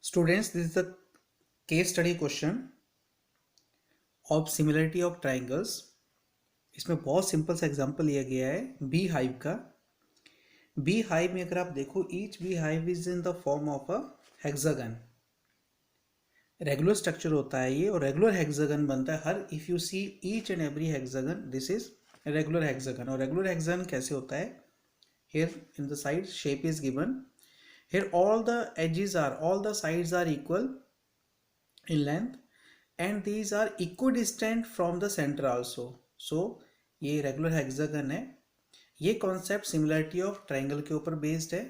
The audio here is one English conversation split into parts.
Students, this is the case study question of similarity of triangles. इसमें बहुत simple सा example लिया गया है बी हाइव का। बी हाइव में अगर आप देखो each beehive is in the form of a hexagon. Regular structure होता है ये और रेगुलर हेक्सागन बनता है हर if you see each and every hexagon this is regular hexagon. और रेगुलर हेक्सागन कैसे होता है? Here in the side shape is given. Here all the edges are all the sides are equal in length and these are equidistant from the center also. So ये regular hexagon है। ये concept similarity of triangle के ऊपर based है।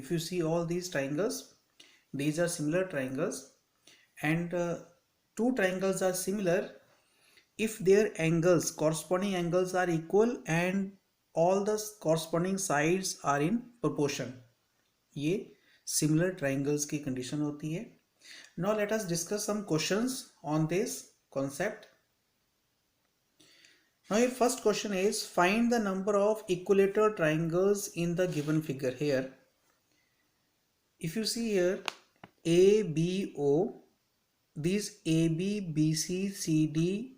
If you see all these triangles, these are similar triangles and two triangles are similar if their angles, corresponding angles are equal and all the corresponding sides are in proportion. ये similar triangles की condition होती है। Now let us discuss some questions on this concept. Now your first question is find the number of equilateral triangles in the given figure. Here if you see here A, B, O, these A, B, B, C, C, D,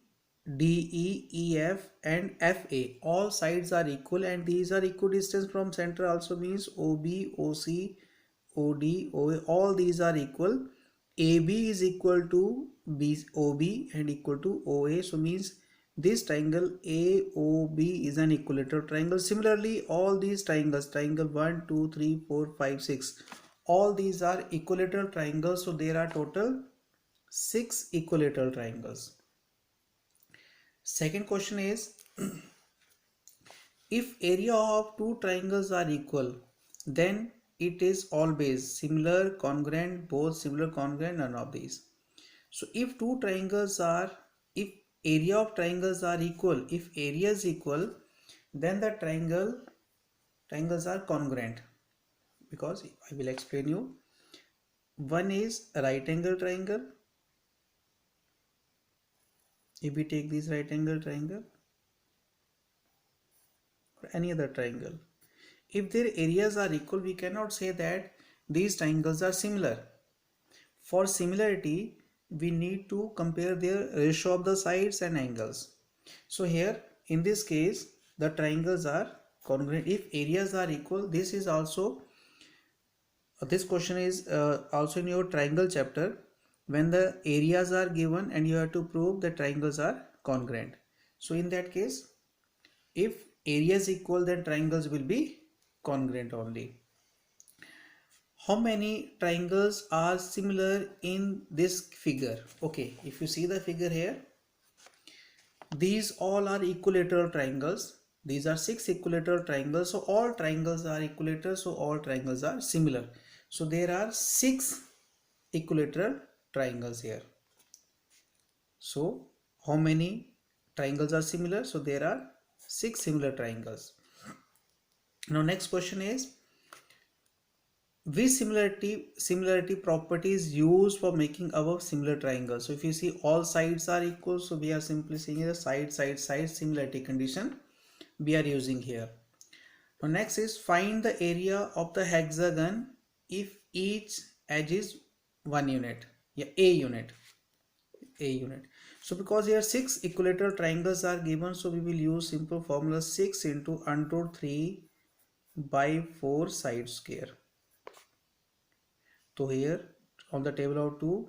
D, E, E, F and F, A, all sides are equal and these are equidistant from center also means O, B, O, C, O, D, O, A, all these are equal. AB is equal to OB and equal to OA, so means this triangle AOB is an equilateral triangle. Similarly, all these triangles, triangle 1, 2, 3, 4, 5, 6, all these are equilateral triangles. So there are total 6 equilateral triangles. Second question is if area of two triangles are equal, then it is always similar, congruent, both similar, congruent, none of these. So if two triangles are, if area of triangles are equal, if area is equal, then the triangles are congruent, because I will explain you. One is a right angle triangle. If we take this right angle triangle or any other triangle, if their areas are equal, we cannot say that these triangles are similar. For similarity, we need to compare their ratio of the sides and angles. So here in this case the triangles are congruent if areas are equal. This is also this question is also in your triangle chapter when the areas are given and you have to prove the triangles are congruent. So in that case if area is equal then triangles will be congruent only. How many triangles are similar in this figure? Okay, if you see the figure here, these all are equilateral triangles. These are 6 equilateral triangles. So all triangles are equilateral. So all triangles are similar. So there are 6 equilateral triangles here. So how many triangles are similar? So there are 6 similar triangles. Now next question is which similarity property is used for making above similar triangles? So if you see all sides are equal, so we are simply saying the side similarity condition we are using here. Now next is find the area of the hexagon if each edge is 1 unit. Yeah, a unit. So because here 6 equilateral triangles are given, so we will use simple formula 6 into under 3 by 4 side square. So here on the table of 2,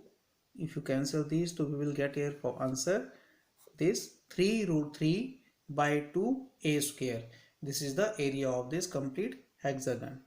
if you cancel these, so we will get here for answer this 3 root 3 by 2 a square. This is the area of this complete hexagon.